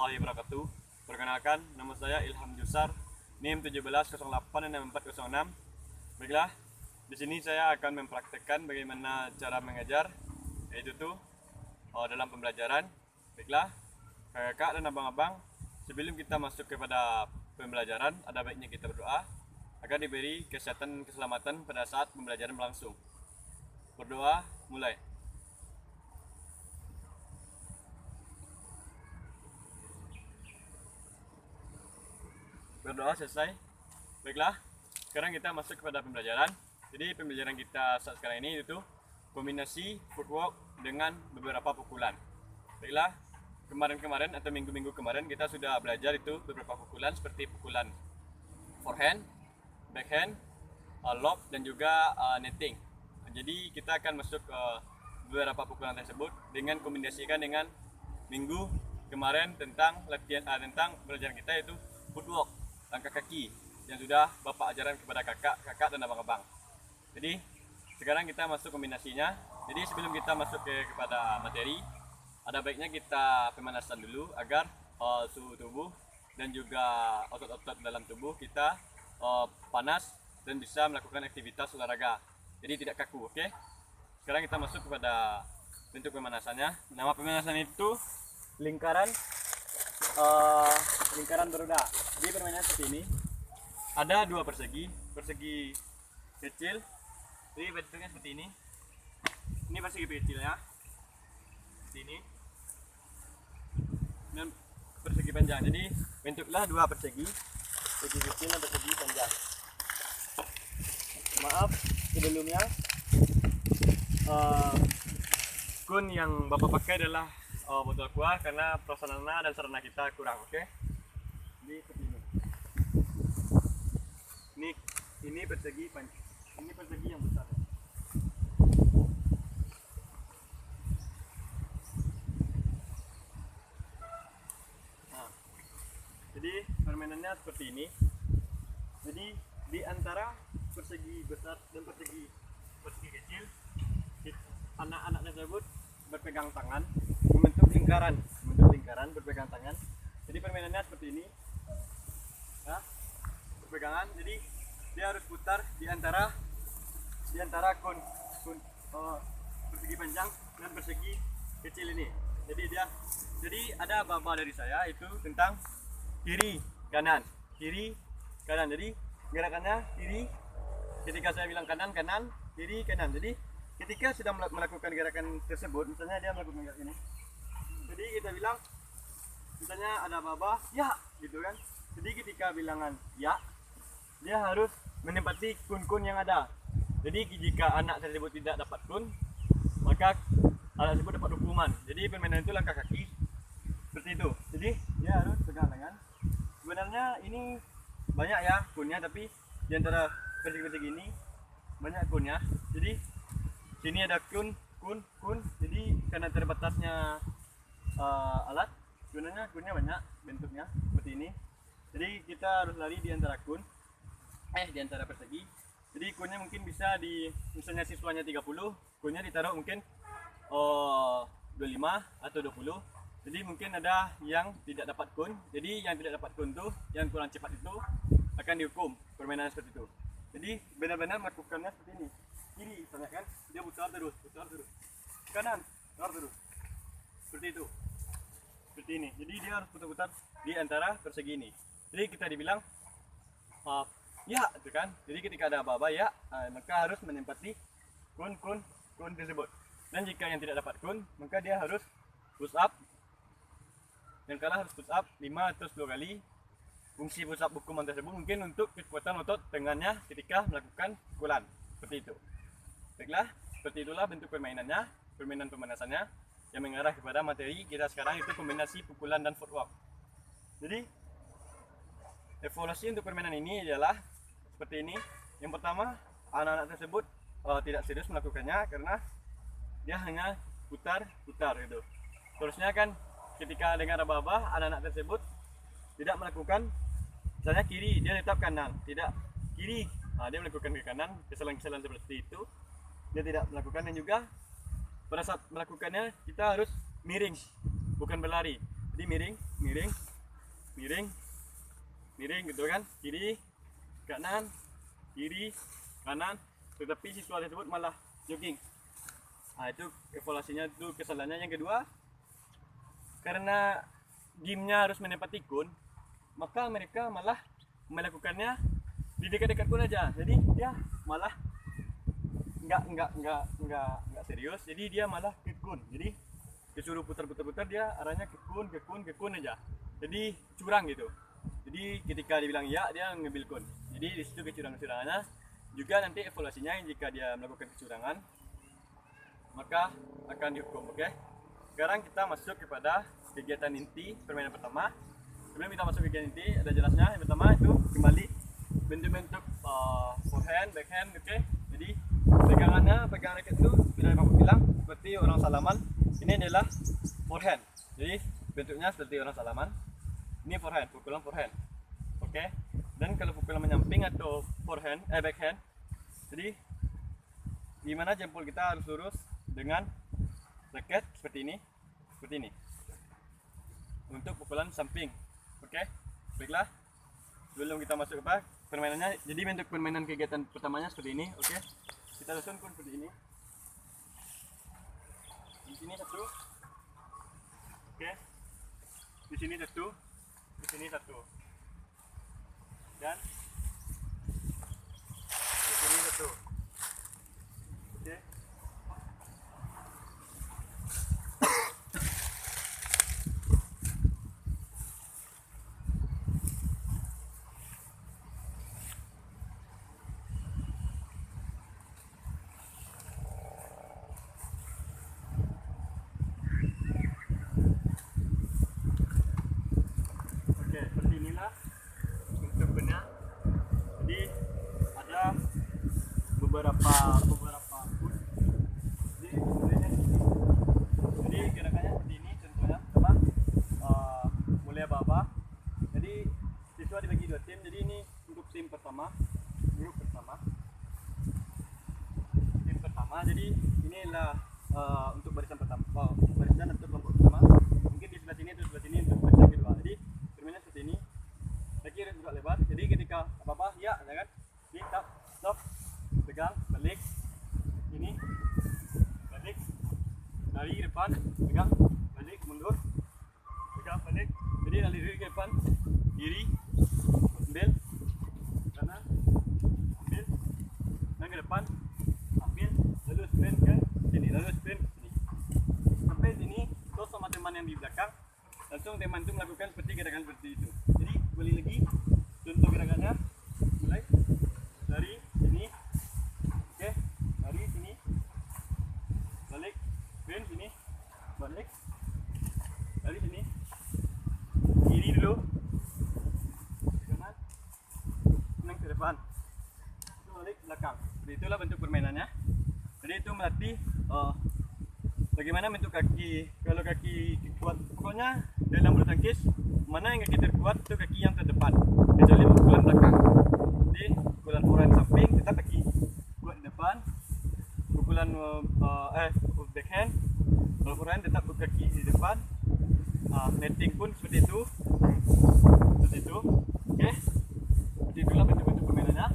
warahmatullahi wabarakatuh. Perkenalkan, nama saya Ilham Jusar, NIM 17086406. Baiklah, di sini saya akan mempraktekkan bagaimana cara mengajar, yaitu dalam pembelajaran. Baiklah, kakak dan abang-abang, sebelum kita masuk kepada pembelajaran, ada baiknya kita berdoa agar diberi kesehatan dan keselamatan pada saat pembelajaran berlangsung. Berdoa, mulai. Berdoa selesai. Baiklah, sekarang kita masuk kepada pembelajaran. Jadi pembelajaran kita saat sekarang ini itu kombinasi footwork dengan beberapa pukulan. Baiklah, kemarin-kemarin atau minggu-minggu kemarin kita sudah belajar itu beberapa pukulan seperti pukulan forehand, backhand, lob dan juga netting. Jadi kita akan masuk ke beberapa pukulan tersebut dengan kombinasikan dengan minggu kemarin tentang latihan tentang pelajaran kita yaitu footwork, langkah kaki yang sudah Bapak ajarkan kepada kakak dan abang-abang. Jadi sekarang kita masuk kombinasinya. Jadi sebelum kita masuk kepada materi, ada baiknya kita pemanasan dulu agar suhu tubuh dan juga otot-otot dalam tubuh kita panas dan bisa melakukan aktivitas olahraga. Jadi tidak kaku, oke? Sekarang kita masuk kepada bentuk pemanasannya. Nama pemanasan itu lingkaran beroda. Jadi permainannya seperti ini. Ada dua persegi kecil. Jadi bentuknya seperti ini. Ini persegi kecil ya. Seperti ini. Dan persegi panjang. Jadi bentuklah dua persegi kecil dan persegi panjang. Maaf sebelumnya, kun yang Bapak pakai adalah botol aqua karena prasarana dan sarana kita kurang, oke? Jadi seperti ini. Ini persegi panjang. Ini persegi yang besar. Nah, jadi permainannya seperti ini. Jadi di antara persegi besar dan persegi kecil, anak-anak tersebut berpegang tangan membentuk lingkaran berpegang tangan. Jadi permainannya seperti ini ya, berpegangan. Jadi dia harus putar di antara persegi panjang dan persegi kecil ini. Jadi ada baba dari saya itu tentang kiri kanan. Jadi gerakannya kiri, ketika saya bilang kanan, kiri, kanan. Jadi ketika sudah melakukan gerakan tersebut, misalnya dia melakukan gerakan ini, jadi kita bilang misalnya ada baba ya gitu kan. Jadi ketika bilangan ya, dia harus menempati kun-kun yang ada. Jadi jika anak tersebut tidak dapat kun, maka anak tersebut dapat hukuman. Jadi permainan itu langkah kaki seperti itu. Jadi dia harus pegang tangan. Sebenarnya ini banyak ya kunnya, tapi di antara persegi ini banyak kunnya. Jadi sini ada kun. Jadi karena terbatasnya alat, sebenarnya kunnya banyak bentuknya seperti ini. Jadi kita harus lari di antara di antara persegi. Jadi kunnya mungkin bisa misalnya siswanya 30, kunnya ditaruh mungkin 25 atau 20. Jadi mungkin ada yang tidak dapat kun. Jadi yang tidak dapat kun tuh, yang kurang cepat itu akan dihukum. Permainan seperti itu. Jadi benar-benar melakukannya seperti ini. Kiri, misalnya kan, dia putar terus. Kanan, putar terus. Seperti itu. Seperti ini. Jadi dia harus putar-putar di antara persegi ini. Jadi kita dibilang ya, itu kan. Jadi ketika ada aba-aba ya, maka harus menempati kun tersebut. Dan jika yang tidak dapat kun, maka dia harus push up. Yang kalah harus push up 5 atau 10 kali. Fungsi push up hukuman tersebut mungkin untuk kekuatan otot tangannya ketika melakukan pukulan. Seperti itu. Baiklah, seperti itulah bentuk permainannya, permainan pemanasannya yang mengarah kepada materi kita sekarang itu kombinasi pukulan dan footwork. Jadi evaluasi untuk permainan ini adalah seperti ini. Yang pertama, anak-anak tersebut tidak serius melakukannya karena dia hanya putar gitu. Terusnya kan ketika dengar aba-aba, anak-anak tersebut tidak melakukan, misalnya kiri, dia tetap kanan, tidak kiri, dia melakukan ke kanan, kesalahan-kesalahan seperti itu dia tidak melakukan. Dan juga pada saat melakukannya kita harus miring, bukan berlari. Jadi miring, miring, miring, miring gitu kan, kiri, kanan, kiri, kanan, tetapi siswa tersebut malah jogging. Nah, itu evaluasinya, itu kesalahannya. Yang kedua, karena gamenya harus menempati kun, maka mereka malah melakukannya di dekat-dekat kun aja. Jadi dia malah nggak serius. Jadi dia malah ke kun. Jadi disuruh putar-putar dia arahnya ke kun aja. Jadi curang gitu. Jadi ketika dibilang ya, dia ngambil kun. Jadi di situ kecurangan-kecurangannya. Juga nanti evaluasinya, jika dia melakukan kecurangan maka akan dihukum. Oke. Sekarang kita masuk kepada kegiatan inti permainan pertama. Sebelum kita masuk ke kegiatan inti, ada jelasnya. Yang pertama itu kembali bentuk-bentuk forehand, backhand. Oke. Jadi pegangan raket itu tidak dapat bilang seperti orang salaman. Ini adalah forehand. Jadi bentuknya seperti orang salaman. Ini forehand, pukulan forehand. Oke. Dan kalau pukulan menyamping atau backhand, jadi dimana jempol kita harus lurus dengan raket seperti ini, untuk pukulan samping. Oke, baiklah. Sebelum kita masuk ke permainannya, jadi bentuk permainan kegiatan pertamanya seperti ini. Oke, kita susun pun seperti ini. Di sini satu, oke, di sini satu, di sini satu, dan di sini satu. Oke. Seperti inilah bentuknya. Jadi ada beberapa pun. Jadi gerakannya seperti ini contohnya. Mulai bawah. Jadi siswa dibagi dua tim. Jadi ini untuk tim pertama, grup pertama. Tim pertama. Jadi inilah untuk barisan pertama, barisan atau kelompok pertama. Mungkin di sebelah sini atau sebelah sini untuk barisan kedua. Jadi permainan seperti ini. Kaki harus juga lebar. Jadi ketika apa-apa ya, jangan di stop, pegang, balik, ini, balik, lari ke depan, pegang, balik, mundur, pegang, balik. Jadi lari ke depan, kiri, ambil, kanan, ambil, dan ke depan, ambil, lalu sprint ke sini, lalu sprint ke sini. Sampai sini, terus sama teman yang di belakang, langsung teman itu melakukan seperti gerakan seperti itu. Jadi kembali lagi, contoh gerakannya, mulai dari sini, oke, dari sini, balik, sprint sini, balik, dari sini, kiri dulu, kanan, menang ke depan, itu balik belakang. Jadi itulah bentuk permainannya. Jadi itu melatih bagaimana bentuk kaki. Kalau kaki kuat, pokoknya dalam bulu tangkis mana yang kaki terkuat itu kaki yang terdepan, kecuali pukulan belakang. Jadi pukulan forehand samping tetap kaki kuat di depan, pukulan backhand kalau forehand tetap kaki di depan. Netting pun seperti itu, oke. Jadi itulah bentuk-bentuk permainannya.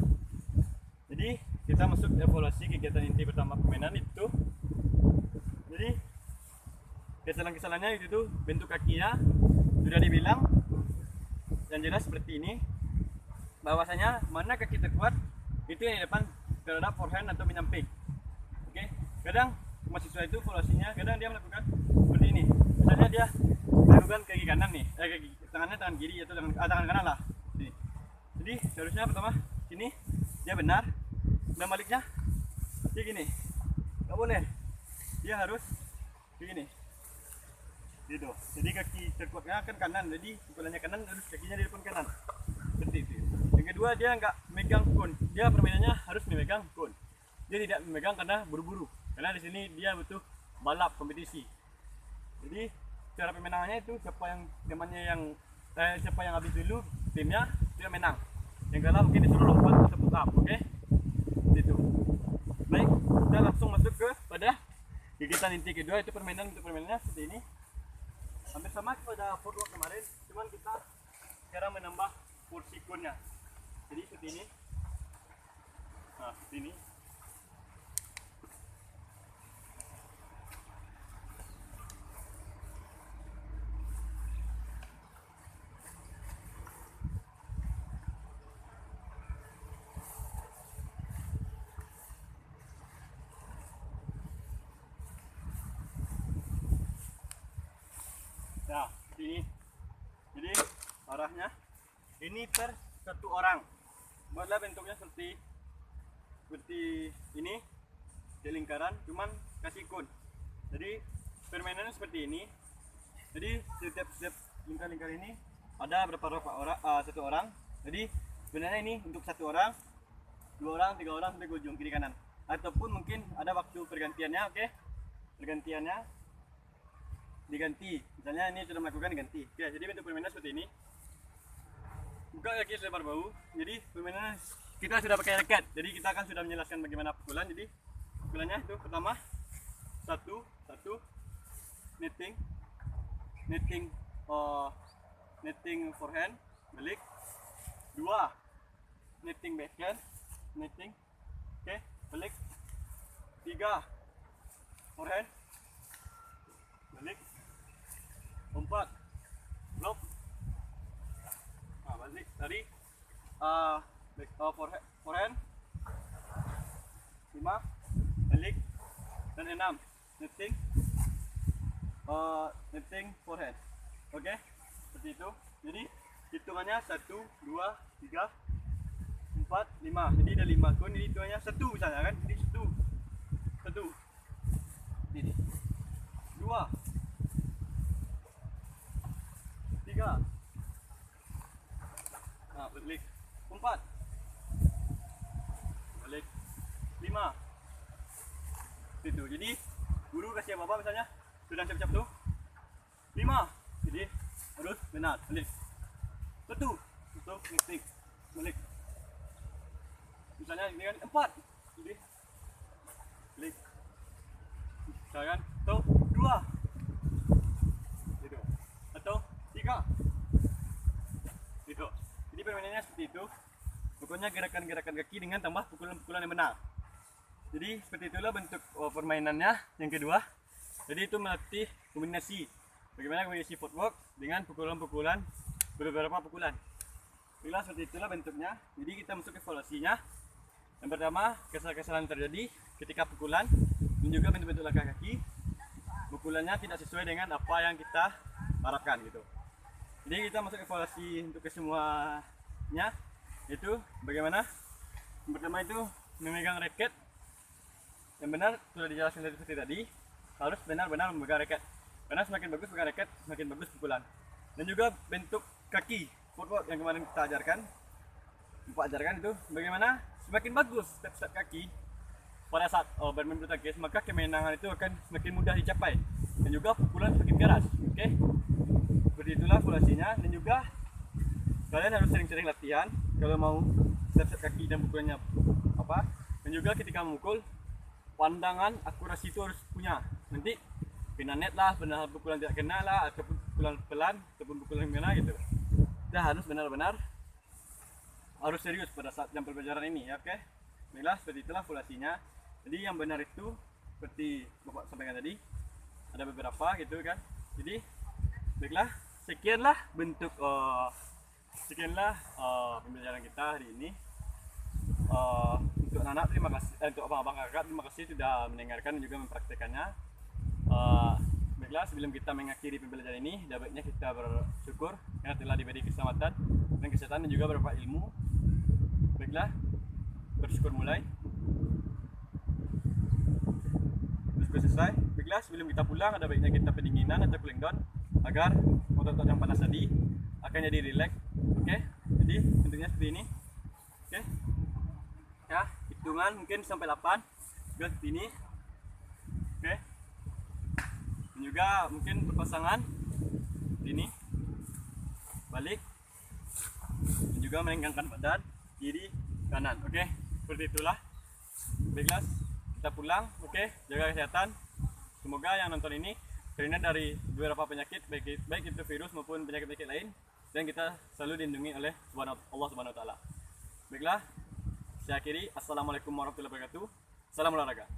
Jadi kita masuk evaluasi kegiatan inti pertama permainan itu. Jadi kesalahan-kesalahannya itu bentuk kakinya sudah dibilang, yang jelas seperti ini, bahwasanya mana kaki terkuat itu yang di depan terhadap forehand atau menyamping. Oke. Kadang mahasiswa itu evaluasinya, kadang dia melakukan seperti ini. Misalnya dia melakukan kaki kanan nih, tangan kiri atau tangan kanan lah. Sini. Jadi seharusnya pertama sini dia benar, dan baliknya dia gini, nggak boleh, dia harus begini, gitu. Jadi kaki terkuatnya kan kanan, jadi pukulannya kanan, terus kakinya di depan kanan, seperti itu. Yang kedua, dia nggak megang kun, dia permainannya harus memegang kun. Dia tidak memegang karena buru-buru, karena di sini dia butuh balap kompetisi. Jadi cara pemenangannya itu siapa yang habis dulu timnya dia menang. Yang kalah mungkin disuruh lompat atau push up, oke? Gitu. Baik, kita langsung masuk ke pada kegiatan inti kedua, itu permainan. Untuk permainannya seperti ini. hampir sama pada footwork kemarin, cuman kita sekarang menambah porsi kunnya. Jadi seperti ini. Nah, seperti ini. Nah, ini. Jadi arahnya ini per satu orang. Buatlah bentuknya seperti ini, di lingkaran, cuman kasih kun. Jadi permainannya seperti ini. Jadi setiap lingkar-lingkar ini ada berapa orang, satu orang. Jadi sebenarnya ini untuk satu orang, dua orang, tiga orang sampai ke ujung kiri kanan. Ataupun mungkin ada waktu pergantiannya, oke? Pergantiannya diganti, misalnya ini sudah melakukan diganti. Oke, jadi bentuk permainan seperti ini. Buka kaki selebar bahu. Jadi permainan kita sudah pakai raket. Jadi kita akan sudah menjelaskan bagaimana pukulan. Jadi pukulannya itu pertama satu netting forehand balik, dua netting backhand netting, oke, balik, tiga forehand balik, empat blok, nah, balik tadi forehand, lima balik, dan enam netting forehand. Oke, seperti itu. Jadi hitungannya 1, 2, 3, 4, 5. Jadi ada 5 kun. Jadi hitungannya 1 misalnya kan. Jadi 1 ini 2, 3, nah balik, 4 balik, 5 itu. Jadi guru kasih apa misalnya sudah siap-siap tuh 5, jadi harus benar balik, 1 untuk ngetik balik, misalnya ini kan 4, jadi balik, misalkan atau 2 gitu, atau 3 gitu. Jadi permainannya seperti itu. Pokoknya gerakan-gerakan kaki dengan tambah pukulan-pukulan yang benar. Jadi seperti itulah bentuk permainannya. Yang kedua, jadi itu melatih kombinasi. Bagaimana kombinasi footwork dengan pukulan-pukulan, beberapa pukulan. Bila seperti itulah bentuknya. Jadi kita masuk ke evaluasinya. Yang pertama, kesalahan-kesalahan terjadi ketika pukulan dan juga bentuk-bentuk langkah kaki. Pukulannya tidak sesuai dengan apa yang kita harapkan gitu. Jadi kita masuk evaluasi untuk kesemuanya. Itu bagaimana? Yang pertama itu memegang raket. Yang benar sudah dijelaskan seperti tadi, harus benar-benar memegang raket. Karena semakin bagus pegang raket, semakin bagus pukulan. Dan juga bentuk kaki, footwork yang kemarin kita ajarkan, itu bagaimana semakin bagus step-step kaki pada saat bermain bulu tangkis, maka kemenangan itu akan semakin mudah dicapai dan juga pukulan semakin keras. Oke, seperti itulah evaluasinya. Dan juga kalian harus sering-sering latihan kalau mau step-step kaki dan pukulannya apa. Dan juga ketika memukul, pandangan akurasi itu harus punya. Nanti kena net lah, benar pukulan tidak kena lah, ataupun pukulan pelan, ataupun pukulan gimana gitu. Kita harus benar-benar harus serius pada saat jam pembelajaran ini, ya, oke? Baiklah, seperti itulah evaluasinya. Jadi yang benar itu seperti Bapak sampaikan tadi, ada beberapa gitu kan. Jadi baiklah, sekianlah pembelajaran kita hari ini. Untuk anak-anak terima kasih, untuk abang-abang kakak terima kasih sudah mendengarkan dan juga mempraktekannya. Baiklah, sebelum kita mengakhiri pembelajaran ini, baiknya kita bersyukur karena telah diberi keselamatan dan kesehatan dan juga beberapa ilmu. Baiklah, bersyukur mulai. Bersyukur selesai. Baiklah, sebelum kita pulang, ada baiknya kita pendinginan atau cooling down agar otot-otot yang panas tadi akan jadi relax. Oke, jadi bentuknya seperti ini. Oke, ya, hitungan mungkin sampai 8 juga seperti ini. Oke, dan juga mungkin berpasangan seperti ini, balik, dan juga melengkangkan badan kiri kanan. Oke, seperti itulah. Baiklah, kita pulang. Oke, jaga kesehatan. Semoga yang nonton ini terhindar dari beberapa penyakit baik itu virus maupun penyakit-penyakit lain, dan kita selalu dilindungi oleh Allah Subhanahu wa taala. Baiklah, saya akhiri. Assalamualaikum warahmatullahi wabarakatuh. Salam olahraga.